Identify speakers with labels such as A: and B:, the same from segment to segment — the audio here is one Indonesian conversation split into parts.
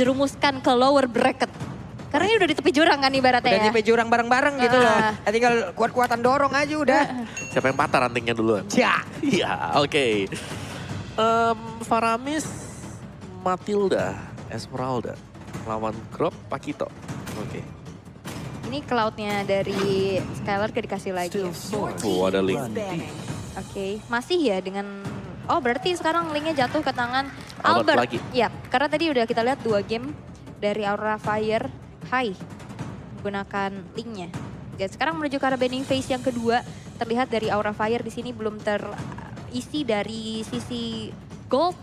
A: terjerumuskan ke lower bracket. Karena ini udah di tepi jurang kan ibaratnya
B: Udah
A: ya.
B: tipe jurang bareng-bareng gitu loh. Tinggal kuat-kuatan dorong aja udah.
C: Siapa yang patah rantingnya duluan?
B: Ya.
C: Iya, oke. Faramis, Matilda, Esmeralda. Lawan Grok, Pakito. Oke.
A: Ini cloudnya dari Skylar dikasih lagi.
C: Oh, ada Link.
A: Oke, masih ya dengan... Oh berarti sekarang linknya jatuh ke tangan
C: Albert
A: Albert.
C: lagi.
A: Iya, karena tadi udah kita lihat 2 game dari Aura Fire High menggunakan linknya. Dan sekarang menuju ke arah banning phase yang kedua. Terlihat dari Aura Fire di sini belum terisi dari sisi gold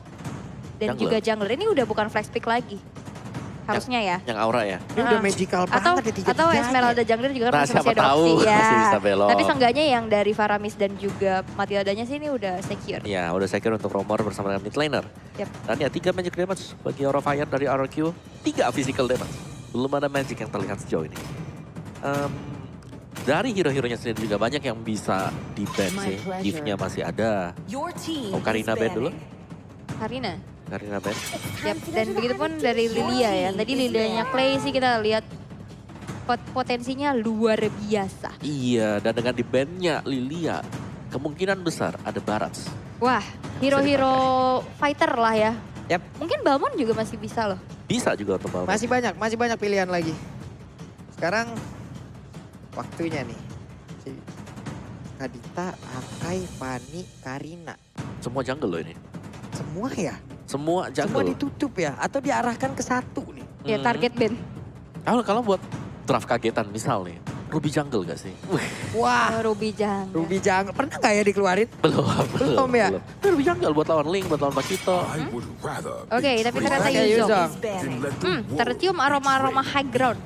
A: dan
C: Jungler.
A: juga jungler. Ini udah bukan flex pick lagi. Harusnya ya.
C: Yang aura ya?
B: Ini udah magical
A: Atau
B: banget ya tiga-tiganya.
A: Esmeralda jungler juga
C: Nah,
A: masih
C: siapa
A: ada
C: tahu
A: opsi ya.
C: masih bisa belok.
A: Tapi seenggaknya yang dari Faramis dan juga Matildanya sih ini udah secure.
C: Ya, udah secure untuk Romer bersama dengan mid laner.
A: Yep.
C: Dan ya 3 magic damage bagi Aura Fire dari RRQ. 3 physical damage. Belum ada magic yang terlihat sejauh ini. Dari hero-heronya sendiri juga banyak yang bisa di-ban sih. Gift-nya masih ada. Oh, Karina ban dulu.
A: Karina.
C: Karina ban.
A: Yap. Dan begitu pun dari Lilia ya. Tadi Lilianya Clay sih kita lihat potensinya luar biasa.
C: Iya, dan dengan di-ban-nya Lilia, kemungkinan besar ada Barats.
A: Wah, hero-hero fighter lah ya.
B: Yap.
A: Mungkin Balmon juga masih bisa loh.
C: Bisa juga untuk Balmond.
B: Masih banyak pilihan lagi. Sekarang waktunya nih. Si Kadita, Akai, Fanny, Karina.
C: Semua jungle loh ini.
B: Semua ya?
C: Semua
B: Semua
C: jungle.
B: ditutup ya? Atau diarahkan ke satu nih?
A: Ya target ban.
C: Kalau buat draft kagetan misal nih, Ruby jungle gak sih?
B: Wah,
A: Ruby Jungle.
B: Ruby Jungle. Pernah nggak ya dikeluarin?
C: Belum
B: ya?
C: Ruby jungle buat lawan Link, buat lawan Pakito.
A: Oke, tapi ternyata
B: Oke,
A: Yuzong.
B: Yuzong.
A: Tercium aroma-aroma high ground.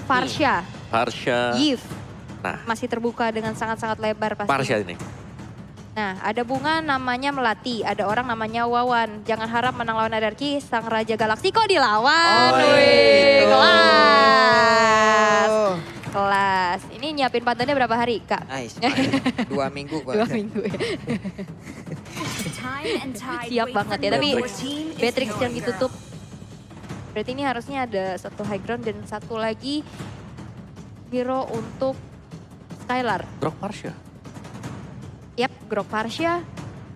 A: Farsha,
C: Parsha.
A: Yves.
C: Nah.
A: Masih terbuka dengan sangat-sangat lebar pasti.
C: Parsha ini.
A: Nah, ada bunga namanya Melati, ada orang namanya Wawan. Jangan harap menang lawan Adarki, sang raja galaksi kok dilawan. Wih, kelas. Kelas. Ini nyiapin pantannya berapa hari, Kak?
B: Nice. 2 minggu kok.
A: 2 minggu ya. Siap banget ya, tapi Beatrix yang ditutup. Berarti ini harusnya ada satu high ground dan satu lagi hero untuk Skylar.
C: Drop Parsha.
A: Yap, Grok Parsha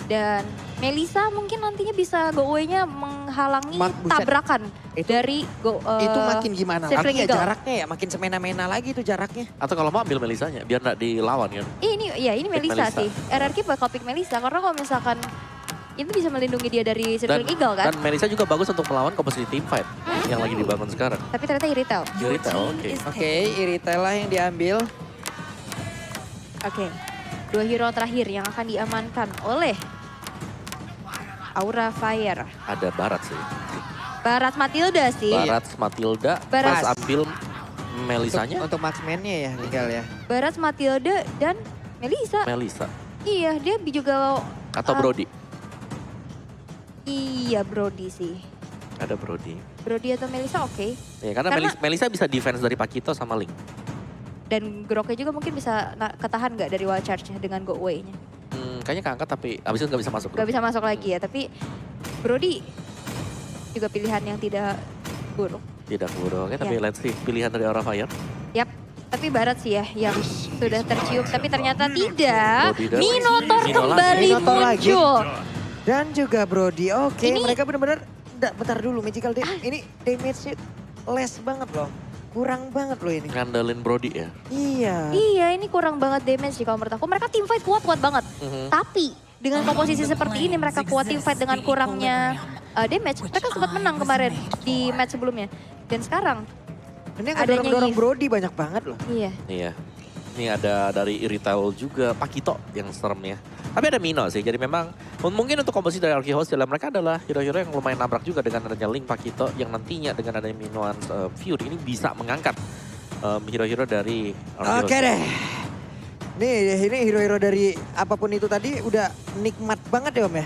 A: dan Melisa mungkin nantinya bisa go away-nya menghalangi
B: Buset.
A: tabrakan
B: Itu-
A: dari
B: Itu makin gimana
A: Sivling
B: lagi ya
A: Eagle.
B: jaraknya ya? Makin semena-mena lagi itu jaraknya.
C: Atau kalau mau ambil Melisanya, biar nggak dilawan kan.
A: Ini Melisa
C: Melisa.
A: sih. RRQ bakal pick Melisa karena kalau misalkan itu bisa melindungi dia dari Sivling Eagle kan.
C: Dan Melisa juga bagus untuk melawan komposisi team fight yang lagi dibangun sekarang.
A: Tapi ternyata Iritel.
C: Yurita, oke.
B: Oke, Iritel lah yang diambil.
A: Oke. 2 hero terakhir yang akan diamankan oleh Aura Fire.
C: Ada Barat sih.
A: Barat Matilda sih.
C: Barat, Matilda,
A: Barat.
C: pas ambil Melisanya,
B: Untuk marksman-nya ya tinggal ya.
A: Barat Matilda dan Melisa.
C: Melisa.
A: Iya, dia juga
C: Atau
A: Ah.
C: Brody.
A: iya Brody sih.
C: Ada Brody.
A: Brody atau Melisa oke.
C: Ya, karena Melisa bisa defense dari Pakito sama Link.
A: Dan Groknya juga mungkin bisa ketahan nggak dari wild charge-nya dengan go away-nya.
C: Kayaknya keangkat tapi abis itu nggak bisa masuk.
A: Nggak bisa masuk lagi ya, tapi Brody juga pilihan yang tidak buruk.
C: Tidak buruk, oke. Tapi
A: Ya.
C: let's see pilihan dari Aura Fire.
A: Yap, tapi Barat sih ya yang sudah tercium, tapi ternyata tidak.
C: Brody dan-
A: Minotaur
C: Mino
A: kembali
B: Minotaur lagi.
A: muncul.
B: Dan juga Brody. Oke,
A: Ini-
B: mereka benar-benar bentar dulu magical ini damage-nya less banget loh. Kurang banget loh ini.
C: Ngandalin Brody ya.
B: Iya.
A: Iya, ini kurang banget damage sih kalau menurut aku. Mereka team fight kuat-kuat banget. Tapi dengan komposisi seperti ini mereka kuat team fight dengan kurangnya damage. Mereka sempat menang kemarin di match sebelumnya. Dan sekarang
B: Ini yang
A: adanya
B: dorong-dorong
A: Yves.
B: Brody banyak banget loh.
A: iya.
C: Iya. Ini ada dari Iritaul juga, Pakito yang serem ya. Tapi ada Mino sih, jadi memang mungkin untuk komposisi dari Archehost mereka adalah hero-hero yang lumayan nabrak juga dengan adanya Link Pakito yang nantinya dengan adanya Minoan Fury ini bisa mengangkat hero-hero dari Archehost.
B: Oke deh. Ini hero-hero dari apapun itu tadi udah nikmat banget ya Om ya.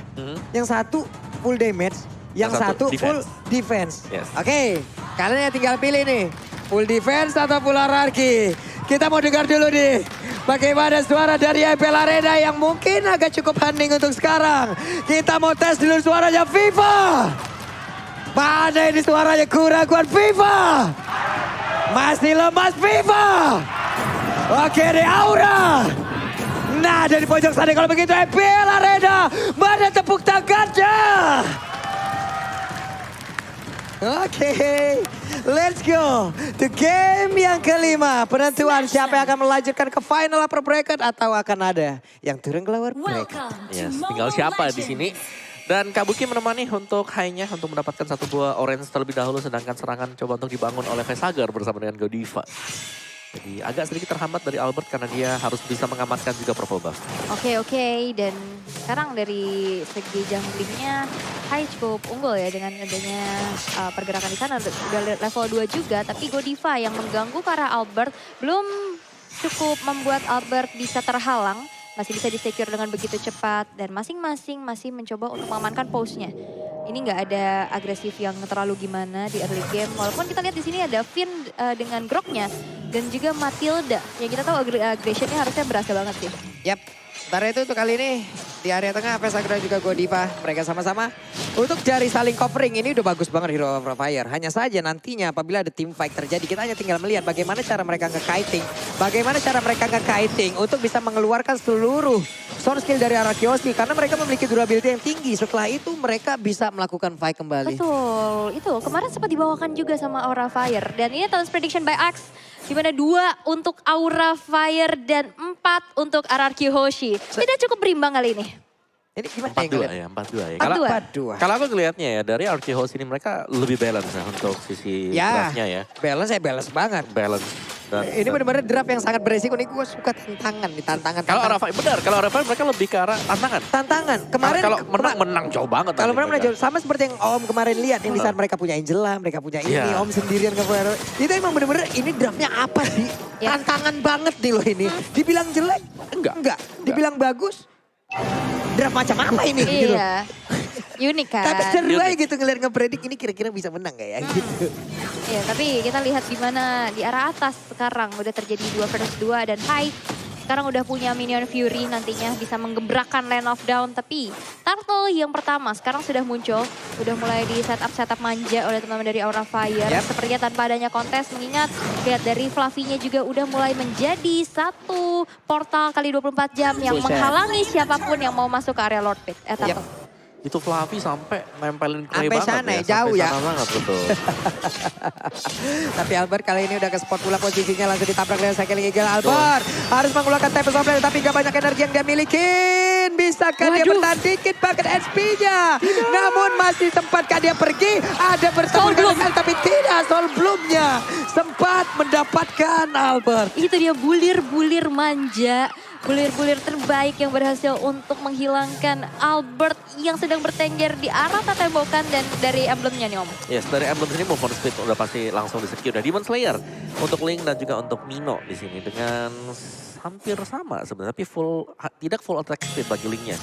B: Yang satu full damage, yang satu full defense.
C: Yes.
B: Oke, kalian yang tinggal pilih nih. Full defense atau full hierarchy. Kita mau dengar dulu nih. Bagaimana suara dari MPL Arena yang mungkin agak cukup hening untuk sekarang. Kita mau tes dulu suaranya Viva. Mana ini suaranya keraguan Viva? Masih lemas Viva. Oke di Aura. Nah dari pojok sana kalau begitu EPL Arena. Mana tepuk tangannya? Oke, let's go. The game yang kelima. Penentuan siapa yang akan melanjutkan ke final upper bracket atau akan ada yang turun ke lower bracket.
C: Yes, tinggal siapa di sini. Dan Kabuki menemani untuk high-nya untuk mendapatkan satu buah orange terlebih dahulu. Sedangkan serangan coba untuk dibangun oleh Facehagar bersama dengan Godiva. Jadi agak sedikit terhambat dari Albert karena dia harus bisa mengamankan juga purple buff.
A: Oke. Dan sekarang dari segi junglingnya Hai cukup unggul ya dengan adanya pergerakan di sana. Udah level 2 juga, tapi Godiva yang mengganggu ke arah Albert belum cukup membuat Albert bisa terhalang. Masih bisa di-secure dengan begitu cepat dan masing-masing masih mencoba untuk mengamankan pose-nya. Ini nggak ada agresif yang terlalu gimana di early game. Walaupun kita lihat di sini ada Finn dengan Groknya dan juga Matilda. Yang kita tahu aggressionnya harusnya berasa banget sih.
B: Yap, sementara itu untuk kali ini di area tengah Facehagar dan juga Godiva. Mereka sama-sama untuk cari saling covering. Ini udah bagus banget Hero of Fire. Hanya saja nantinya apabila ada team fight terjadi, kita hanya tinggal melihat bagaimana cara mereka nge-kiting. Bagaimana cara mereka nge-kiting untuk bisa mengeluarkan seluruh sound skill dari Arachiosi. Karena mereka memiliki durability yang tinggi. Setelah itu mereka bisa melakukan fight kembali.
A: Betul, itu kemarin sempat dibawakan juga sama Aura Fire. Dan ini Talent Prediction by Axe. Dimana 2 untuk Aura Fire dan 4 untuk RRQ Hoshi. Tidak cukup berimbang kali ini.
B: Ini gimana
C: 4-2 ya, 4-2 ya.
B: 4-2.
C: Kalau aku ngelihatnya ya dari RRQ Hoshi ini mereka lebih balance ya untuk sisi draftnya ya.
B: Balance banget.
C: Balance.
B: Ini benar-benar draft yang sangat beresiko nih, gue suka tantangan.
C: Kalau Aura Fire, benar. Kalau Aura Fire mereka lebih ke arah tantangan.
B: Tantangan. Kemarin
C: kalau menang jauh banget.
B: Kalau menang jauh, sama seperti yang Om kemarin lihat. Yang di saat mereka punya Angela, mereka punya ini, Om sendirian ke Fire. Itu emang benar-benar ini draftnya apa sih? Tantangan banget nih loh ini. Dibilang jelek? Enggak. Dibilang bagus? Draft macam apa ini? Gitu.
A: Iya. Unik kan.
B: Tapi seru aja gitu ngeliat ngepredik ini kira-kira bisa menang gak ya gitu.
A: Iya, tapi kita lihat di mana di arah atas sekarang udah terjadi 2 versus 2 dan Hai sekarang udah punya minion Fury nantinya bisa menggebrakkan Land of Dawn. Tapi Turtle yang pertama sekarang sudah muncul, udah mulai di setup manja oleh teman-teman dari Aura Fire. Sepertinya tanpa adanya kontes, mengingat lihat dari Fluffy-nya juga udah mulai menjadi satu portal kali 24 jam yang menghalangi siapapun yang mau masuk ke area Lord Pit. Turtle.
C: Itu Fluffy sampai nempelin Clay
B: sampai
C: banget
B: sana
C: ya.
B: Jauh
C: sampai
B: ya.
C: sana banget, betul.
B: Tapi Albert kali ini udah ke spot pula posisinya, langsung ditabrak dengan Cycling Eagle. Albert harus mengeluarkan Tempest of Flame, tapi gak banyak energi yang dia miliki. Bisakah dia bertahan dikit paket SP-nya? Namun masih sempatkah dia pergi? Ada bertemu dengan tapi tidak. Soul Bloom-nya sempat mendapatkan Albert.
A: Itu dia bulir-bulir manja. Bulir-bulir terbaik yang berhasil untuk menghilangkan Albert yang sedang bertengger di arah tembakan dan dari emblemnya nih Om.
C: Yes, dari emblem ini move on speed udah pasti langsung di-secure. Dan Demon Slayer untuk Link dan juga untuk Mino di sini dengan hampir sama sebenarnya, tapi tidak full attack speed bagi Linknya.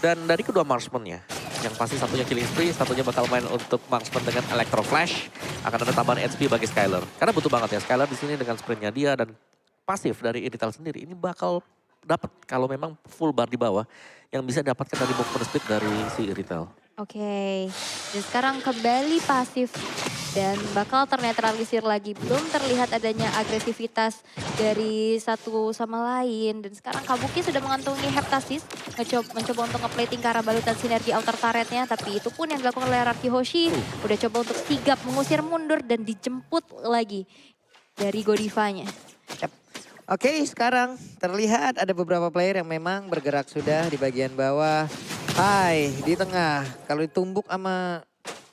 C: Dan dari kedua marksman-nya, yang pasti satunya killing spree, satunya bakal main untuk marksman dengan Electro Flash. Akan ada tambahan HP bagi Skylar. Karena butuh banget ya, Skylar di sini dengan sprintnya dia dan pasif dari Irithel sendiri. Ini bakal dapat kalau memang full bar di bawah yang bisa dapatkan dari movement speed dari si Irithel.
A: Oke, dan sekarang kembali pasif dan bakal ternetralisir lagi. Belum terlihat adanya agresivitas dari satu sama lain. Dan sekarang Kabuki sudah mengantongi Heptasis, mencoba untuk ngeplating ke arah balutan sinergi outer turretnya. Tapi itu pun yang dilakukan oleh RRQ Hoshi, udah coba untuk sigap mengusir mundur dan dijemput lagi dari Godivanya.
B: Oke, sekarang terlihat ada beberapa player yang memang bergerak sudah di bagian bawah. Hai, di tengah. Kalau ditumbuk sama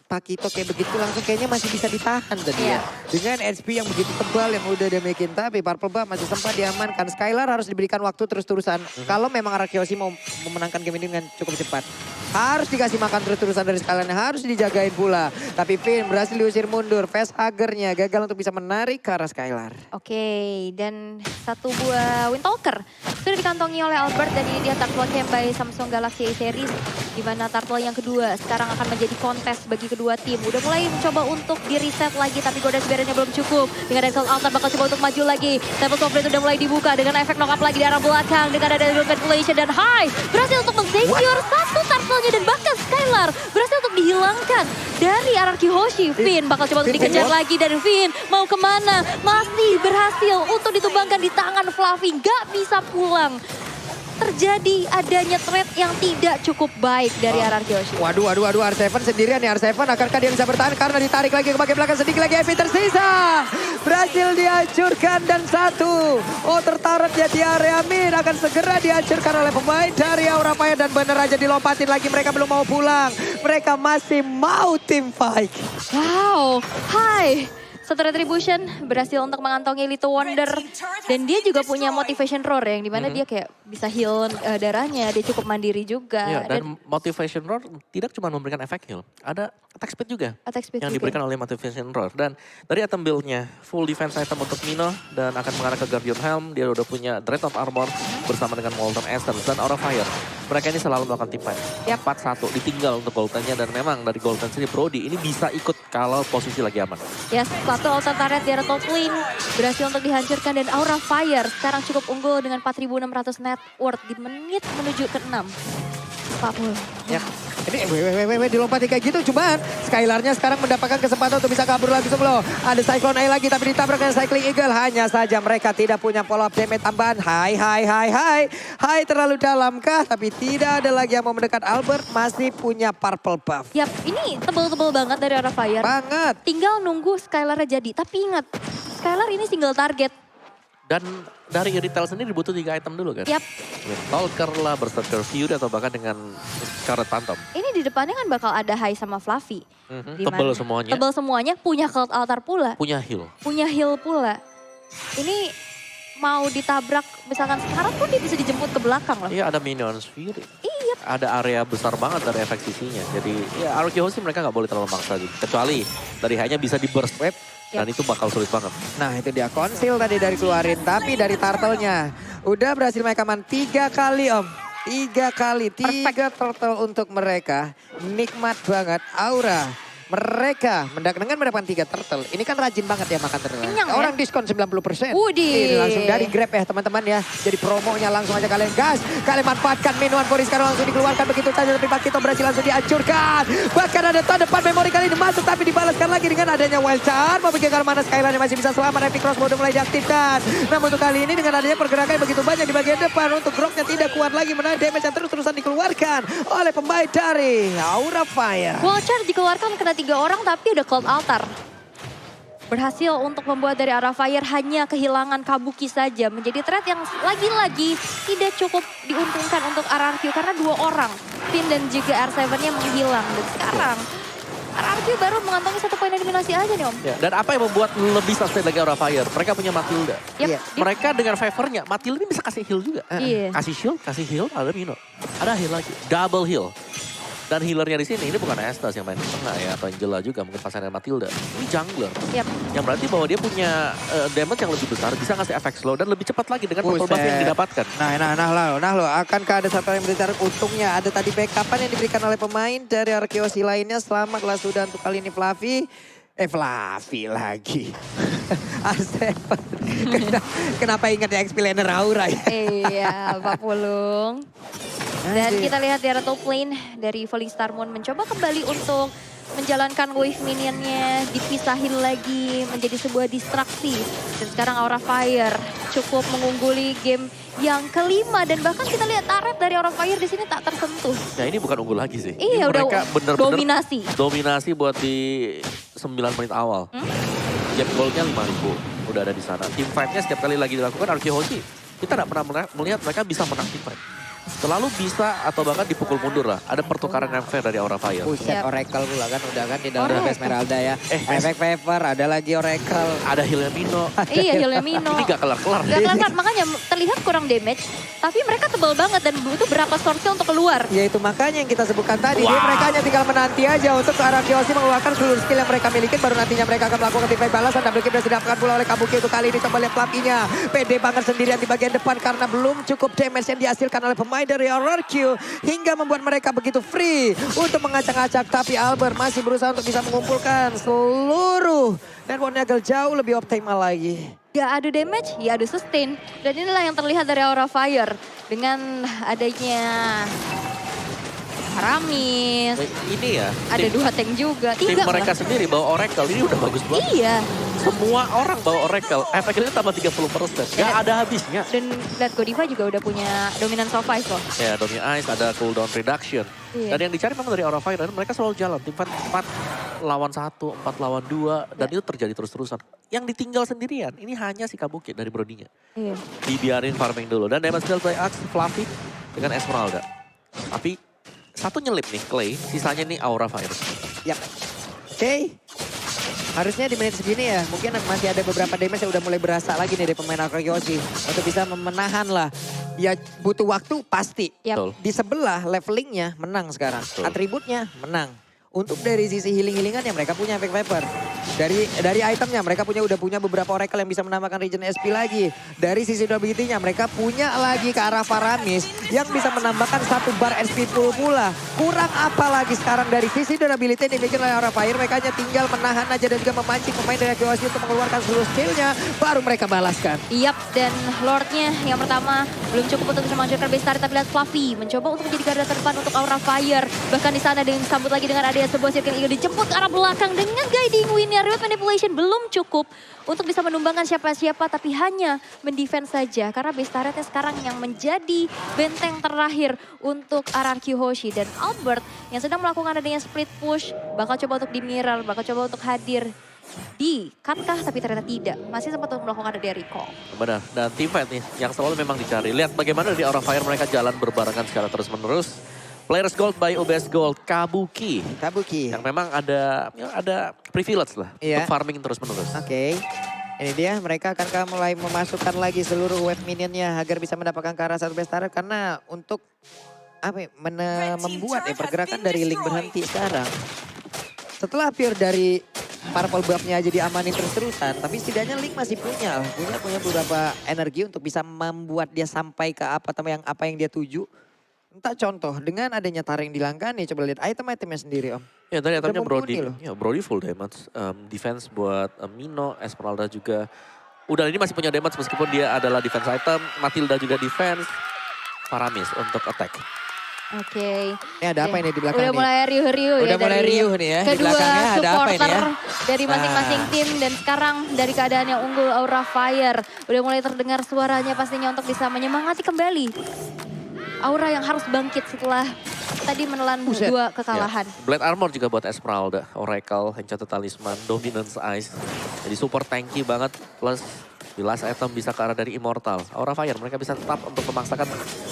B: Pakito kayak begitu langsung kayaknya masih bisa ditahan tadi ya. Dengan HP yang begitu tebal yang udah demikian, tapi Purple Buff masih sempat diamankan. Skylar harus diberikan waktu terus-terusan. Kalau memang Arachiosi mau memenangkan game ini dengan cukup cepat. Harus dikasih makan terus-terusan dari Skylar, harus dijagain pula. Tapi Finn berhasil diusir mundur. Facehagar-nya gagal untuk bisa menarik ke arah Skylar.
A: Oke, dan satu buah Windtalker sudah dikantongi oleh Albert dan ini dia Turtle Camp by Samsung Galaxy A Series. Di mana Turtle yang kedua sekarang akan menjadi kontes bagi kedua tim. Udah mulai mencoba untuk di-reset lagi, tapi Goddess Barrier-nya belum cukup. Dengan Excel Altar bakal coba untuk maju lagi. Tempest of Fate udah mulai dibuka dengan efek knock up lagi di arah belakang. Dengan ada ventilation dan Hai berhasil untuk meng-secure satu Turtle-nya dan bahkan Skylar berhasil untuk dihilangkan dari RRQ Hoshi. Finn bakal coba untuk dikejar lagi dari Finn. Mau kemana? Masih berhasil untuk ditumbangkan di tangan Fluffy. Nggak bisa pulang. Terjadi adanya trade yang tidak cukup baik dari RRQ Hoshi.
B: Waduh, R7 sendirian nih. R7 akankah dia bisa bertahan karena ditarik lagi ke bagian belakang, sedikit lagi Evi tersisa. Berhasil dihancurkan dan satu. Oh, tertarik ya di area mid, akan segera dihancurkan oleh pemain dari Aura Fire dan bener aja dilompatin lagi. Mereka belum mau pulang. Mereka masih mau team fight.
A: Wow, Hai. Satu Retribution berhasil untuk mengantongi Little Wonder. Dan dia juga punya Motivation Roar yang dimana dia kayak bisa heal darahnya. Dia cukup mandiri juga.
C: Ya, dan Motivation Roar tidak cuma memberikan efek heal. Ada attack speed juga.
A: Attack speed
C: yang
A: juga.
C: diberikan oleh Motivation Roar. Dan dari item build-nya, full defense item untuk Mino. Dan akan mengarah ke Guardian Helm. Dia udah punya Dreadnought Armor bersama dengan Molten Essence dan Aura Fire. Mereka ini selalu melakukan team fight. 4-1 ditinggal untuk Golden-nya. Dan memang dari Golden sini Brody ini bisa ikut kalau posisi lagi aman.
A: Yes, satu Altar Turret di arah top lane berhasil untuk dihancurkan dan Aura Fire sekarang cukup unggul dengan 4.600 net worth di menit menuju ke 6. 40.
B: Ya, ini dilompati kayak gitu, cuman Skylarnya sekarang mendapatkan kesempatan untuk bisa kabur lagi sebelum ada Cyclone Eye lagi, tapi ditabrak dengan Cycling Eagle. Hanya saja mereka tidak punya follow up damage tambahan. Hai terlalu dalam kah? Tapi tidak ada lagi yang mau mendekat. Albert masih punya purple buff.
A: Yap, ini tebel-tebel banget dari Aura Fire.
B: Banget.
A: Tinggal nunggu Skylar jadi, tapi ingat Skylar ini single target.
C: Dan dari Irithel sendiri butuh 3 item dulu kan?
A: Yap.
C: Stalker lah, Berserker Fury atau bahkan dengan Scarlet Phantom.
A: Ini di depannya kan bakal ada Hai sama Fluffy.
C: Tebel semuanya.
A: Tebel semuanya, punya Cult Altar pula.
C: Punya heal.
A: Punya heal pula. Ini mau ditabrak, misalkan sekarang pun dia bisa dijemput ke belakang loh.
C: Iya, ada Minions Fury.
A: Iya.
C: Ada area besar banget dari efek sisinya. Jadi ya RRQ Hoshi mereka nggak boleh terlalu maksa juga. Kecuali dari hanya bisa di burst wave. Dan itu bakal sulit banget.
B: Nah itu dia konsil tadi dari keluarin. Tapi dari Turtle-nya udah berhasil mereka aman 3 kali om. 3 kali, 3 turtle untuk mereka. Nikmat banget. Aura. Mereka dengan mendapatkan 3 turtle. Ini kan rajin banget ya makan turtle.
A: Kenyang,
B: orang diskon 90%.
A: Wudi.
B: Ini langsung dari Grab ya teman-teman ya. Jadi promonya langsung aja kalian gas. Kalian manfaatkan minuan Fori sekarang langsung dikeluarkan begitu saja. Tapi Pakito berhasil langsung dihancurkan. Bahkan ada tahun depan memori kali ini masuk. Tapi dibalaskan lagi dengan adanya wild charge. Mau pergi ke mana Skylarnya masih bisa selamat. Epic Crossbow udah mulai diaktifkan. Namun untuk kali ini dengan adanya pergerakan yang begitu banyak di bagian depan. Untuk Groknya tidak kuat lagi menahan damage yang terus-terusan dikeluarkan oleh pemain dari Aura Fire.
A: Wild Charge dikeluarkan kena 3 orang tapi udah Cult Altar. Berhasil untuk membuat dari Aura Fire hanya kehilangan Kabuki saja. Menjadi threat yang lagi-lagi tidak cukup diuntungkan untuk RRQ. Karena 2 orang, Finn dan juga R7-nya menghilang. Dan sekarang RRQ baru mengantongi 1 poin eliminasi aja nih om.
C: Ya, dan apa yang membuat lebih sustain lagi Aura Fire? Mereka punya Matilda.
A: Yep.
C: Mereka dengan favor-nya, Matilda ini bisa kasih heal juga.
A: Iya.
C: Kasih shield, kasih heal, ada Mino. Ada heal lagi, double heal. Dan healernya di sini, ini bukan Estes yang main di tengah ya, atau Angela juga, mungkin pasangan Matilda. Ini jungler.
A: Yep.
C: Yang berarti bahwa dia punya damage yang lebih besar, bisa ngasih efek slow, dan lebih cepat lagi dengan purple buff yang didapatkan.
B: Nah lo, akankah ada satu yang berbicara untungnya? Ada tadi backupan yang diberikan oleh pemain dari RRQ lainnya. Selamatlah sudah untuk kali ini Fluffy. Fluffy lagi. R7. Kenapa ingat ya XP laner Aura ya?
A: Iya, Pak Pulung. Dan kita lihat di arah top lane dari Falling Star Moon mencoba kembali untuk menjalankan wave minionnya, dipisahin lagi menjadi sebuah distraksi. Dan sekarang Aura Fire cukup mengungguli game yang kelima dan bahkan kita lihat turret dari Aura Fire di sini tak tersentuh.
C: Ya ini bukan unggul lagi sih.
A: Iya,
C: ini
A: udah
C: mereka bener-bener
A: dominasi.
C: Dominasi buat di 9 menit awal. Gap goalnya 5.000 udah ada di sana. Team fight-nya setiap kali lagi dilakukan RRQ Hoshi, kita tidak pernah melihat mereka bisa menang team fight. Selalu bisa atau bahkan dipukul mundur lah. Ada pertukaran yang fair dari Aura Fire.
B: Buset, Oracle pula kan udah kan di dalam Esmeralda ya. Efek favor, ada lagi Oracle.
C: Ada healnya Mino.
A: Iya, healnya Mino.
C: Ini gak kelar-kelar.
A: Gak kelar, makanya terlihat kurang damage. Tapi mereka tebal banget dan butuh berapa source-nya untuk keluar.
B: Ya itu makanya yang kita sebutkan tadi. Dia mereka hanya tinggal menanti aja untuk RRQ mengeluarkan seluruh skill yang mereka miliki. Baru nantinya mereka akan melakukan tim fight balasan. Double kill sudah didapatkan pula oleh Kabuki untuk kali ini. Coba lihat Fluffy-nya. Pede banget sendirian di bagian depan karena belum cukup damage yang dihasilkan oleh pemain pemain dari RRQ hingga membuat mereka begitu free untuk mengacak-acak. Tapi Albert masih berusaha untuk bisa mengumpulkan seluruh networknya agar jauh lebih optimal lagi.
A: Ya adu damage, ya adu sustain. Dan inilah yang terlihat dari Aura Fire. Dengan adanya Aramis.
C: Ini ya.
A: Ada dua tank juga.
C: Tim
A: Tiga
C: mereka
A: malah.
C: sendiri bawa Oracle ini udah bagus banget.
A: Iya.
C: Semua orang bawa Oracle. Efeknya tambah 30%. Gak ada habisnya.
A: Dan lihat Godiva juga udah punya dominance of ice loh.
C: Ya, Dominant Ice ada cooldown reduction.
A: Iya.
C: Dan yang dicari memang dari Aura Fire, dan mereka selalu jalan. Tim 4 lawan 1, 4 lawan 2. Dan itu terjadi terus-terusan. Yang ditinggal sendirian, ini hanya si Kabuki dari Brodinya.
A: Iya.
C: Dibiarin farming dulu. Dan damage dealt by Axe, Fluffy dengan Esmeralda. Tapi satu nyelip nih, Clay. Sisanya nih Aura Fire.
B: Yap. Oke. Harusnya di menit segini ya, mungkin masih ada beberapa damage yang udah mulai berasa lagi nih dari pemain Arkeosi. Untuk bisa menahan lah. Ya butuh waktu pasti.
A: Yap.
C: Betul.
B: Di sebelah levelingnya menang sekarang.
C: Betul.
B: Atributnya menang. Untuk dari sisi healing-healingan yang mereka punya efek Viper. Dari itemnya mereka udah punya beberapa Oracle yang bisa menambahkan regen SP lagi. Dari sisi durability-nya mereka punya lagi ke arah Faramis yang bisa menambahkan 1 bar SP full pula. Kurang apa lagi sekarang dari sisi durability yang dimiliki oleh Aura Fire. Mereka hanya tinggal menahan aja dan juga memancing pemain dari Arkeosi untuk mengeluarkan seluruh skill-nya. Baru mereka balaskan.
A: Yap, dan Lordnya yang pertama belum cukup untuk bisa menghancurkan base turret, tapi lihat Fluffy mencoba untuk menjadi garda terdepan untuk Aura Fire. Bahkan di sana dengan disambut lagi dengan adanya sebuah circle ingin dijemput ke arah belakang dengan guiding win-nya. Reward manipulation belum cukup untuk bisa menumbangkan siapa-siapa, tapi hanya mendefense saja. Karena base turretnya sekarang yang menjadi benteng terakhir untuk RRQ Hoshi. Dan Albert yang sedang melakukan adanya split push, bakal coba untuk di mirror, bakal coba untuk hadir di katkah, tapi ternyata tidak. Masih sempat untuk melakukan adanya recall.
C: Benar, dan tim fight nih yang selalu memang dicari. Lihat bagaimana di Aura Fire mereka jalan berbarengan secara terus-menerus. Players Gold by UBS Gold, Kabuki.
B: Kabuki.
C: Yang memang ada privilege lah
B: Iya.
C: untuk farming terus-menerus.
B: Oke. Ini dia, mereka akan mulai memasukkan lagi seluruh wave minionnya agar bisa mendapatkan ke arah satu base turret. Karena untuk membuat pergerakan dari Link berhenti sekarang. Setelah pure dari purple buff-nya aja diamanin terus-terusan, tapi setidaknya Link masih punya beberapa energi untuk bisa membuat dia sampai ke apa yang dia tuju. Entah contoh, dengan adanya taring di langka nih, coba lihat item-itemnya sendiri Om.
C: Ya tadi itemnya Brody,
B: mumpuni loh.
C: ya Brody full damage, defense buat Mino, Esmeralda juga. Udah ini masih punya damage meskipun dia adalah defense item, Matilda juga defense, Faramis untuk attack.
A: Oke.
B: Ini ada apa ini di belakang
A: Udah
B: nih?
A: mulai riuh-riuh ya.
B: Udah mulai
A: dari
B: riuh nih ya, di
A: kedua
B: belakangnya ada apa ini
A: supporter
B: ya?
A: dari masing-masing tim. Dan sekarang dari keadaan yang unggul Aura Fire. Udah mulai terdengar suaranya pastinya untuk bisa menyemangati kembali Aura yang harus bangkit setelah tadi menelan dua kekalahan.
C: Ya. Blade Armor juga buat Esmeralda, Oracle, Enchanted Talisman, Dominance Ice. Jadi super tanky banget, plus di last item bisa ke arah dari Immortal. Aura Fire mereka bisa tetap untuk memaksakan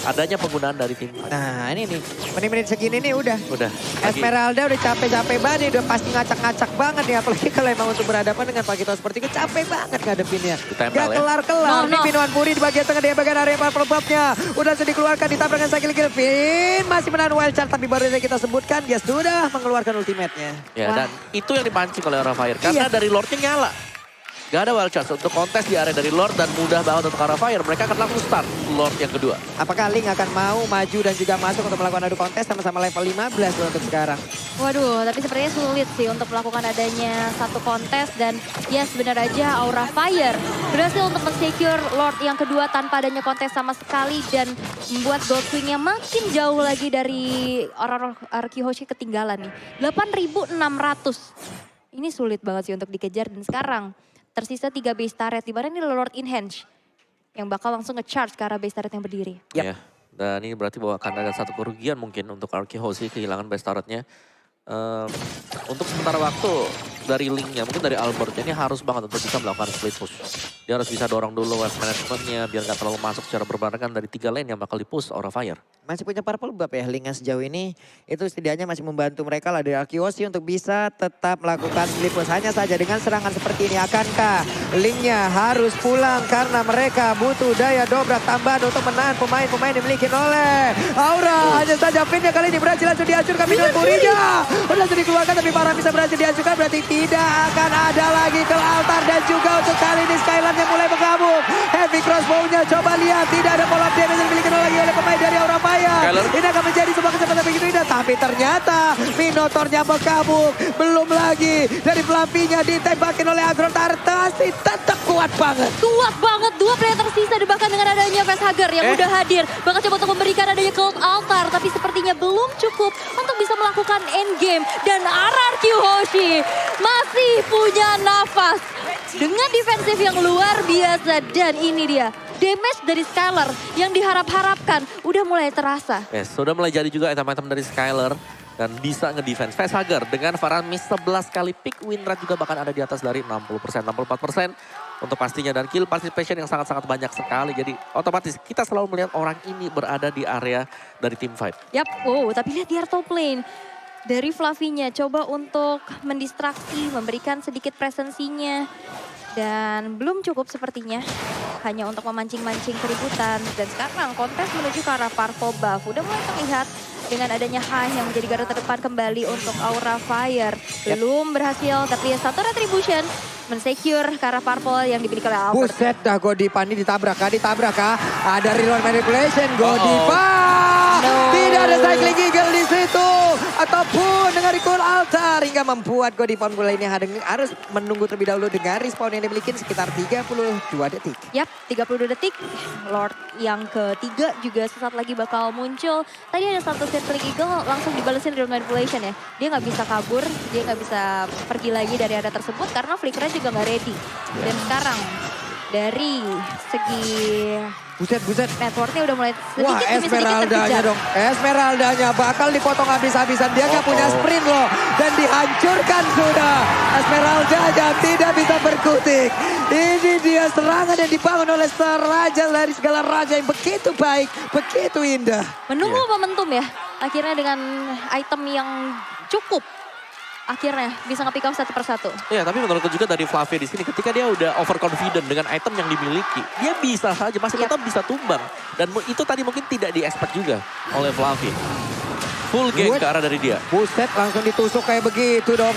C: adanya penggunaan dari tim.
B: Nah ini nih, menit-menit segini nih udah.
C: Udah.
B: Esmeralda udah capek-capek banget nih, udah pasti ngacak-ngacak banget nih. Apalagi kalau emang untuk berhadapan dengan Pakito seperti itu, capek banget ngadepinnya.
C: Ditempel
B: Gak
C: ya.
B: kelar-kelar,
A: No.
B: nih Minuan Puri di bagian tengah, di bagian area pelbabnya. Udah sudah dikeluarkan, ditambah dengan Sakil Finn. Masih menahan wild charge, tapi baru saja kita sebutkan, dia sudah mengeluarkan ultimate-nya.
C: Ya,
A: Wah.
C: dan itu yang dipancing oleh Aura Fire. Karena dari Lordnya nyala. Gak ada wild charge untuk kontes di area dari Lord dan mudah banget untuk Aura Fire. Mereka akan langsung start Lord yang kedua.
B: Apakah Link akan mau maju dan juga masuk untuk melakukan adu kontes sama-sama level 15 loh untuk sekarang?
A: Waduh, tapi sepertinya sulit sih untuk melakukan adanya satu kontes. Dan ya sebenarnya aja Aura Fire berhasil untuk men-secure Lord yang kedua tanpa adanya kontes sama sekali. Dan membuat Goldwing-nya makin jauh lagi dari orang Arkihoshi ketinggalan nih. 8.600. Ini sulit banget sih untuk dikejar. Dan sekarang tersisa 3 base turret, di mana ini Lord in Henge yang bakal langsung nge-charge ke arah base turret yang berdiri.
B: Yap.
C: Ya, dan ini berarti bahwa akan ada satu kerugian mungkin untuk Arkehoshi kehilangan base turretnya. Untuk sementara waktu dari Linknya, mungkin dari Albert, ini harus banget untuk bisa melakukan split push. Dia harus bisa dorong dulu wave managementnya biar gak terlalu masuk secara berbarengan dari 3 lane yang bakal di-push Aura Fire.
B: Masih punya purple buff ya Link sejauh ini. Itu setidaknya masih membantu mereka lah dari Arkeoshi untuk bisa tetap melakukan split push. Hanya saja dengan serangan seperti ini, akankah Linknya harus pulang karena mereka butuh daya dobrak tambahan untuk menahan pemain-pemain yang dimiliki oleh Aura. Hanya saja Finnya kali ini berhasil langsung dihancurkan Minuan Purinya. Udah langsung dikeluarkan tapi Farah bisa berhasil dihancurkan. Berarti tidak akan ada lagi ke altar. Dan juga untuk kali ini Skyland yang mulai bergabung. Heavy crossbow-nya coba lihat. Tidak ada pola damage yang dimiliki lagi oleh pemain dari Aura Fire. Fire.
C: Skyler.
B: Ini akan menjadi sebuah kesempatan begitu indah. Tapi ternyata Minotaurnya berkabung. Belum lagi dari Fluffy-nya ditembakin oleh Agron Tartasi. Tetap kuat banget.
A: Kuat banget, dua player tersisa bahkan dengan adanya Facehugger yang udah hadir. Bahkan coba untuk memberikan adanya Cold Altar, tapi sepertinya belum cukup untuk bisa melakukan endgame. Dan RRQ Hoshi masih punya nafas dengan defensif yang luar biasa. Dan ini dia, damage dari Skyler yang diharap-harapkan udah mulai terasa.
C: Yes, sudah mulai jadi juga item-item dari Skyler. Dan bisa ngedefense Facehugger dengan Faramis 11 kali pick win rate juga bahkan ada di atas dari 60%, 64% untuk pastinya. Dan kill participation yang sangat-sangat banyak sekali. Jadi otomatis kita selalu melihat orang ini berada di area dari team fight.
A: Yap, wow, tapi lihat di top lane. Dari Fluffy-nya coba untuk mendistraksi, memberikan sedikit presensinya. Dan belum cukup sepertinya. Hanya untuk memancing-mancing keributan. Dan sekarang kontes menuju ke arah Parvo Buff. Udah mulai terlihat dengan adanya Hai yang menjadi garda terdepan kembali untuk Aura Fire. Belum berhasil, tapi satu retribution mensecure ke arah Purple yang dimiliki oleh Albert.
B: Buset dah Godiva ini ditabrak kah? Ada reload manipulation Godiva. Tidak ada cycling eagle di situ. Ataupun dengan recall altar hingga membuat Godiva mulai ini harus menunggu terlebih dahulu dengan respawn yang dimiliki sekitar 32 detik.
A: Yap, 32 detik. Lord yang ketiga juga sesaat lagi bakal muncul. Tadi ada satu cycling eagle langsung dibalesin reload manipulation ya. Dia nggak bisa kabur, dia nggak bisa pergi lagi dari area tersebut karena flickernya juga nggak ready. Dan sekarang dari segi
B: Buset.
A: networknya udah mulai sedikit
B: Wah,
A: demi sedikit
B: Esmeraldanya
A: terkejar.
B: dong. Esmeraldanya bakal dipotong habis-habisan. Dia nggak punya sprint loh. Dan dihancurkan sudah. Esmeraldanya tidak bisa berkutik. Ini dia serangan yang dibangun oleh raja dari segala raja yang begitu baik, begitu indah.
A: Menunggu momentum ya. Akhirnya dengan item yang cukup. Akhirnya bisa nge-pick off satu persatu.
C: Iya, tapi menurutku juga dari Fluffy di sini ketika dia udah overconfident dengan item yang dimiliki, dia bisa saja masih tetap bisa tumbang. Dan itu tadi mungkin tidak di-expect juga oleh Fluffy. Full game ke arah dari dia.
B: Buset, langsung ditusuk kayak begitu dong.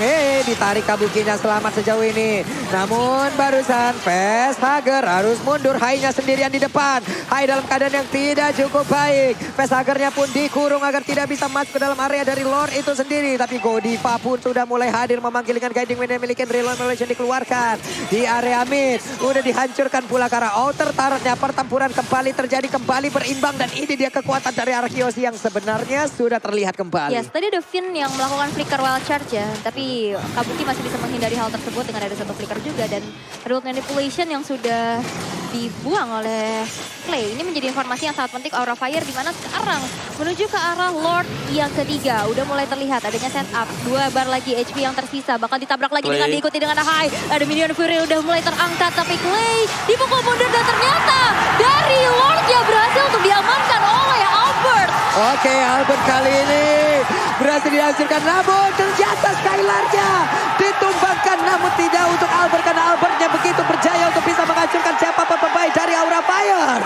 B: Ditarik Kabukinya selamat sejauh ini. Namun barusan Facehugger harus mundur. Hai-nya sendirian di depan. Hai dalam keadaan yang tidak cukup baik. Facehugger-nya pun dikurung agar tidak bisa masuk ke dalam area dari Lord itu sendiri. Tapi Godiva pun sudah mulai hadir memanggil dengan guiding wind yang memiliki reload manipulation dikeluarkan. Di area mid. Udah dihancurkan pula karena outer turret-nya. Pertempuran kembali terjadi, kembali berimbang. Dan ini dia kekuatan dari Arkeosi yang sebenarnya sudah terlihat kembali.
A: Yes, tadi ada Finn yang melakukan flicker wild charge ya. Tapi Kabuki masih bisa menghindari hal tersebut dengan ada satu flicker juga. Dan reload manipulation yang sudah dibuang oleh Clay. Ini menjadi informasi yang sangat penting Aura Fire. Dimana sekarang menuju ke arah Lord yang ketiga. Udah mulai terlihat adanya setup. 2 bar lagi HP yang tersisa. Bakal ditabrak lagi
C: Clay.
A: dengan diikuti dengan High. Ada Minion Fury udah mulai terangkat. Tapi Clay dipukul mundur dan ternyata dari Lordnya berhasil untuk diamankan oleh Albert.
B: Oke, Albert kali ini berhasil dihancurkan. Namun ternyata Skylarnya ditumbangkan. Namun tidak untuk Albert karena Albertnya begitu berjaya untuk bisa menghancurkan siapapun pemain dari Aura Fire.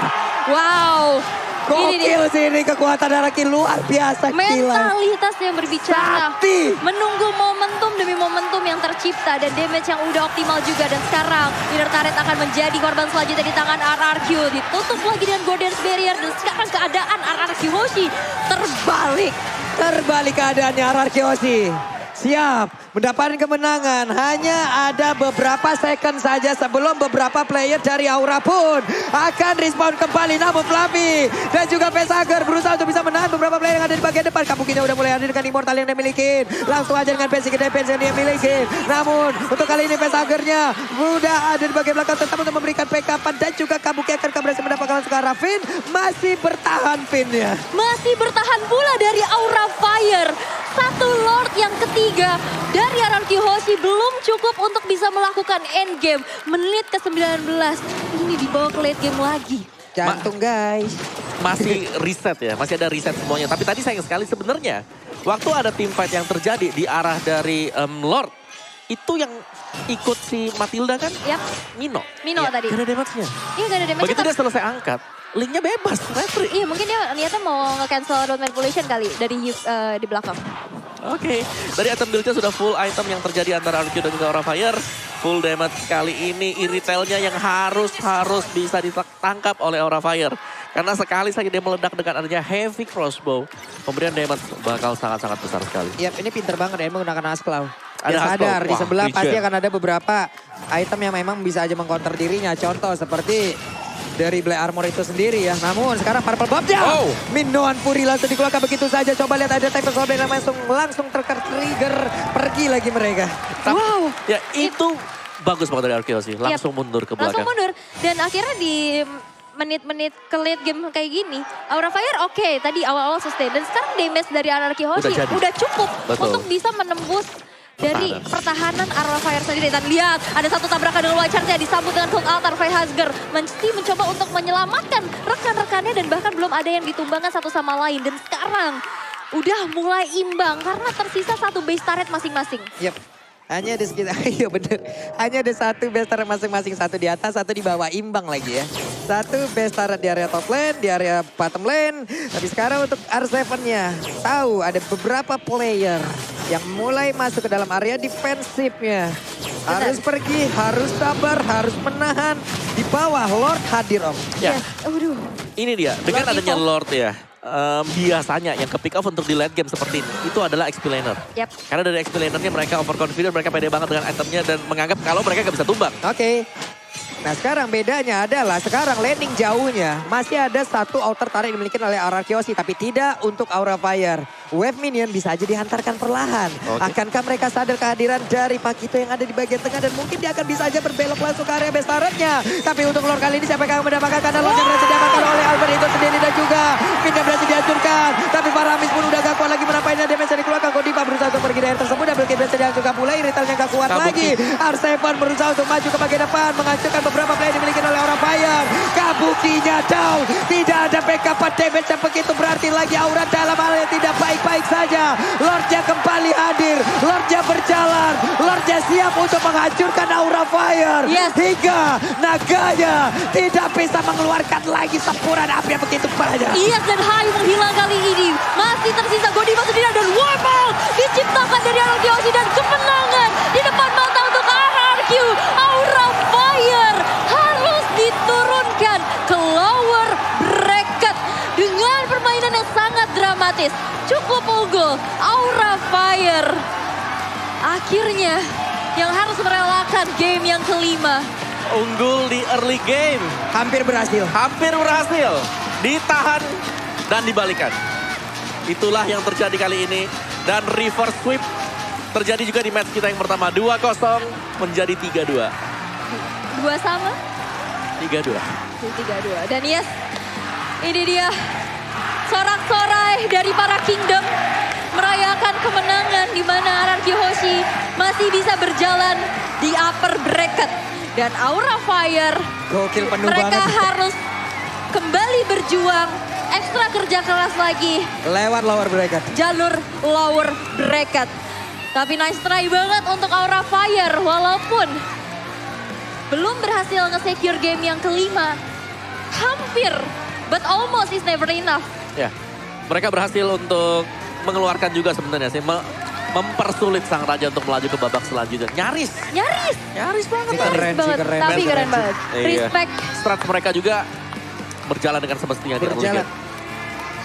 A: Wow. Ini
B: Gokil sih ini kekuatan Araki luar biasa. Gila.
A: mentalitas yang berbicara.
B: Sakti.
A: Menunggu momentum demi momentum yang tercipta dan damage yang udah optimal juga. Dan sekarang Inner Turret akan menjadi korban selanjutnya di tangan RRQ. Ditutup lagi dengan Guardian's Barrier dan sekarang keadaan RRQ Hoshi terbalik.
B: Terbalik keadaannya Arkeosi. Siap mendapatkan kemenangan. Hanya ada beberapa second saja sebelum beberapa player dari Aura pun akan respawn kembali. Namun Fluffy dan juga Facehugger berusaha untuk bisa menahan beberapa player yang ada di bagian depan. Kabukinya udah mulai hadir dengan Immortal yang dia miliki. Langsung aja dengan basic defense yang dia miliki. Namun untuk kali ini Facehugger-nya udah ada di bagian belakang tetap untuk memberikan backup. Dan juga Kabuki akan berhasil mendapatkan langsung ke arah Finn. Masih bertahan Finn-nya.
A: Masih bertahan pula dari Aura Fire. Satu Lord yang ketiga dari RRQ Hoshi belum cukup untuk bisa melakukan endgame. Menit ke-19 ini dibawa ke late game lagi.
B: Jantung guys.
C: Masih reset ya, masih ada reset semuanya. Tapi tadi sayang sekali sebenarnya waktu ada team fight yang terjadi di arah dari Lord. Itu yang ikut si Matilda kan?
A: Yap.
C: Mino.
A: Mino
C: Iya,
A: tadi.
C: gak ada damage-nya.
A: Iya gak ada damage.
C: Begitu dia selesai angkat, linknya bebas, retri.
A: Iya mungkin dia niatnya mau nge-cancel road manipulation kali dari di belakang.
C: Oke, dari item build-nya sudah full item yang terjadi antara RQ dan juga Aura Fire. Full damage kali ini iritelnya yang harus bisa ditangkap oleh Aura Fire. Karena sekali saja dia meledak dengan adanya heavy crossbow, pemberian damage bakal sangat-sangat besar sekali.
B: Yap, ini pinter banget ya menggunakan Askelaw.
C: Ada
B: Dia sadar
C: Askelaw.
B: di
C: Wah,
B: sebelah
C: regen.
B: pasti akan ada beberapa item yang memang bisa aja mengcounter dirinya. Contoh seperti dari Black Armor itu sendiri ya. Namun sekarang Purple Bomb-nya.
C: Oh.
B: Minoan Fury langsung dikeluarkan begitu saja. Coba lihat ada Tempest Bomb yang langsung trigger. Pergi lagi mereka.
A: Wow.
C: Ya itu bagus banget dari Arkeos sih. Langsung mundur ke
A: Langsung
C: belakang.
A: mundur. Dan akhirnya di menit-menit ke late game kayak gini, Aura Fire oke, tadi awal-awal sustain. Dan sekarang damage dari Anarchy Hoshi
C: Udah jadi.
A: udah cukup
C: Betul.
A: untuk bisa menembus dari pertahanan Aura Fire sendiri. Dan lihat, ada satu tabrakan dengan Wildcard-nya disambut dengan Cold Altar. Veihager mesti mencoba untuk menyelamatkan rekan-rekannya dan bahkan belum ada yang ditumbangkan satu sama lain. Dan sekarang udah mulai imbang karena tersisa satu base turret masing-masing.
B: Yap. Hanya ada sekitar, iya bener. Hanya ada satu base turret masing-masing. Satu di atas, satu di bawah. Imbang lagi ya. Satu base turret di area top lane, di area bottom lane. Tapi sekarang untuk R7-nya. Tahu ada beberapa player yang mulai masuk ke dalam area defensifnya. Harus pergi, harus sabar, harus menahan. Di bawah Lord hadir om.
C: Ya,
A: Aduh.
C: ini dia. Dengan
A: Lord
C: adanya
A: Evo.
C: Lord ya. Biasanya yang ke pick off untuk di late game seperti ini. Itu adalah explainer.
A: Yap.
C: Karena dari explainernya mereka overconfident, mereka pede banget dengan itemnya dan menganggap kalau mereka gak bisa tumbang.
B: Oke. Nah sekarang bedanya adalah sekarang landing jauhnya masih ada satu outer turret dimiliki oleh Arkeos tapi tidak untuk Aura Fire. Wave minion bisa aja dihantarkan perlahan.
C: Oke.
B: Akankah mereka sadar kehadiran dari Pakito yang ada di bagian tengah dan mungkin dia akan bisa aja berbelok langsung ke area base turretnya. Tapi untuk Lord kali ini siapa yang akan mendapatkan karena Lord yang berhasil diamankan oleh Albert itu sendiri dan juga Pinnya berhasil dihancurkan. Tapi Faramis pun udah gak kuat lagi menampainya damage yang dikeluarkan. Godiva berusaha untuk pergi dari air tersebut. Double kill berhasil dihancurkan pula. Iritalnya gak kuat
C: Kabuki.
B: lagi. R7 berusaha untuk maju ke bagian depan. Menghancurkan beberapa player dimiliki oleh Aura Fire. Kabukinya down. Tidak ada backup damage yang begitu berarti lagi Aura dalam hal yang tidak baik-baik saja. Lordnya kembali hadir. Lordnya berjalan. Lordnya siap untuk menghancurkan Aura Fire.
A: Yes.
B: Hingga naganya tidak bisa mengeluarkan lagi sempuran api yang begitu banyak.
A: Iyas dan Hai menghilang kali ini. Masih tersisa Godiva sendiri dan wipeout diciptakan dari Anarchy Hoshi dan kemenangan di depan mata untuk RRQ. Aura Fire harus diturunkan ke lower bracket dengan permainan yang sangat dramatis. Cukup unggul Aura Fire. Akhirnya yang harus merelakan game yang kelima.
C: Unggul di early game.
B: Hampir berhasil.
C: Hampir berhasil. Ditahan dan dibalikan. Itulah yang terjadi kali ini. Dan reverse sweep terjadi juga di match kita yang pertama. 2-0 menjadi 3-2.
A: 2 sama?
C: 3-2.
A: 3-2. Dan yes, ini dia sorak-sorai dari para Kingdom merayakan kemenangan di mana Anarchy Hoshi masih bisa berjalan di upper bracket. Dan Aura Fire,
B: Gokil penuh
A: mereka
B: banget.
A: harus kembali berjuang, ekstra kerja keras lagi,
B: Lewat lower bracket.
A: jalur lower bracket. Tapi nice try banget untuk Aura Fire, walaupun belum berhasil nge-secure game yang kelima. Hampir, but almost is never enough.
C: Ya, mereka berhasil untuk mengeluarkan juga sebenarnya sih. Mempersulit sang raja untuk melaju ke babak selanjutnya. Nyaris.
A: Nyaris.
C: Nyaris banget.
B: Ini
C: Bang.
B: keren sih,
A: banget,
B: keren.
A: tapi
B: Keren
A: keren
B: sih.
A: banget.
C: Iya.
A: Respect.
C: Strat mereka juga berjalan dengan semestinya. di early
B: Berjalan.
C: game.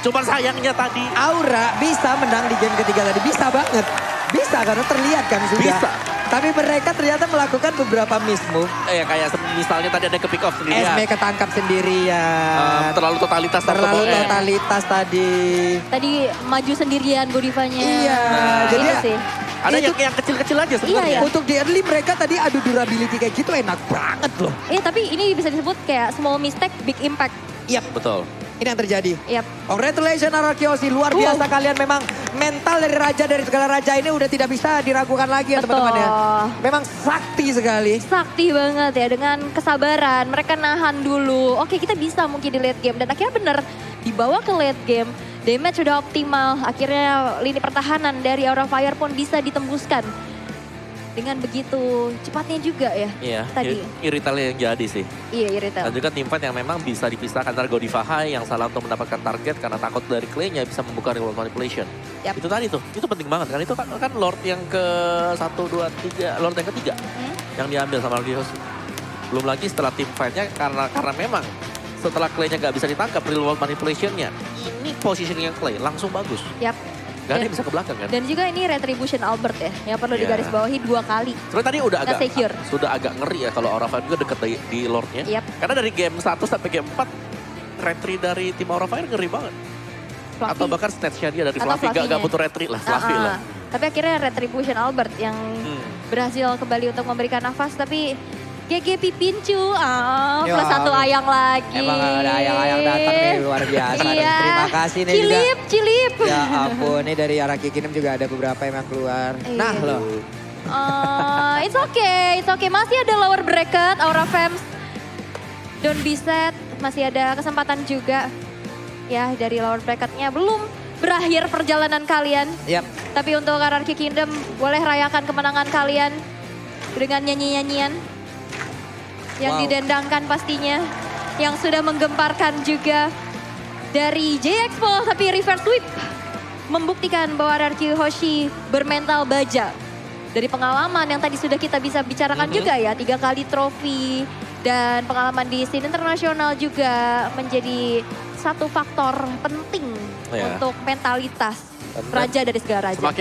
C: Cuman sayangnya tadi.
B: Aura bisa menang di game ketiga tadi. Bisa banget. Bisa karena terlihat kan sudah.
C: Bisa.
B: Tapi mereka ternyata melakukan beberapa miss move.
C: Kayak misalnya tadi ada ke pick off sendirian.
B: SB ketangkap sendirian.
C: Terlalu totalitas.
B: Terlalu
C: atau
B: totalitas tadi.
A: Tadi maju sendirian Godivanya.
B: Iya, jadi
A: Iya
B: ya-
A: sih.
C: Ada
B: Itu-
C: yang kecil-kecil aja sebenarnya.
A: Iya.
B: Untuk di early mereka tadi adu durability kayak gitu enak banget loh.
A: Tapi ini bisa disebut kayak small mistake, big impact.
B: Yap,
C: Betul.
B: ini yang terjadi.
A: Yap.
B: Congratulations Anarchy Hoshi, luar biasa kalian memang mental dari raja dari segala raja ini udah tidak bisa diragukan lagi ya
A: Betul.
B: teman-teman ya. Memang sakti sekali.
A: Sakti banget ya dengan kesabaran. Mereka nahan dulu. Oke, kita bisa mungkin di late game. Dan akhirnya bener dibawa ke late game. Damage sudah optimal. Akhirnya lini pertahanan dari Aura Fire pun bisa ditembuskan. Dengan begitu cepatnya juga ya.
C: Iya,
A: Tadi.
C: Iritalnya yang jadi sih.
A: Iya, Irital.
C: Dan juga tim fight yang memang bisa dipisahkan antara Godiva High yang salah untuk mendapatkan target karena takut dari Clay-nya bisa membuka reward manipulation.
A: Yap.
C: Itu tadi tuh, itu penting banget kan. Itu kan Lord yang ke 1, 2, 3, Lord yang ketiga
A: Hmm?
C: yang diambil sama Arkeos. Belum lagi setelah tim fight-nya karena memang setelah Clay-nya nggak bisa ditangkap, real world manipulation-nya, ini positioning yang Clay langsung bagus.
A: Yap.
C: Gak ada yang bisa ke belakang kan?
A: Dan juga ini Retribution Albert ya, yang perlu
C: Iya.
A: digarisbawahi 2 kali.
C: Sebenarnya tadi udah
A: Nggak secure.
C: sudah agak ngeri ya kalau Aura Fire juga deket di Lord-nya.
A: Yap.
C: Karena dari game 1 sampai game 4, retry dari tim Aura Fire ngeri banget.
A: Fluffy.
C: Atau bahkan stage-nya dia dari
A: Atau
C: Fluffy gak
A: Fluffy-nya.
C: butuh retry lah, Fluffy lah.
A: Tapi akhirnya Retribution Albert yang berhasil kembali untuk memberikan nafas, tapi GG Pipincu,
B: Ya,
A: plus 1 ayang lagi.
B: Emang ada ayang-ayang datang nih luar biasa. Dan
A: Iya.
B: terima kasih nih juga.
A: Cilip.
B: Ya ampun, ini dari Araki Kingdom juga ada beberapa yang keluar. Nah
A: Iya.
B: loh.
A: It's okay. Masih ada lower bracket, Aura Fems. Don't be sad, masih ada kesempatan juga. Ya, dari lower bracketnya belum berakhir perjalanan kalian.
B: Yap.
A: Tapi untuk Araki Kingdom, boleh rayakan kemenangan kalian dengan nyanyi-nyanyian yang
B: Wow.
A: didendangkan pastinya. Yang sudah menggemparkan juga dari J-Expo, tapi reverse sweep membuktikan bahwa Araki Hoshi bermental baja. Dari pengalaman yang tadi sudah kita bisa bicarakan juga ya, 3 kali trofi dan pengalaman di scene internasional juga menjadi satu faktor penting
C: Ya.
A: untuk mentalitas
C: Dan
A: raja dari segala raja.
C: Semakin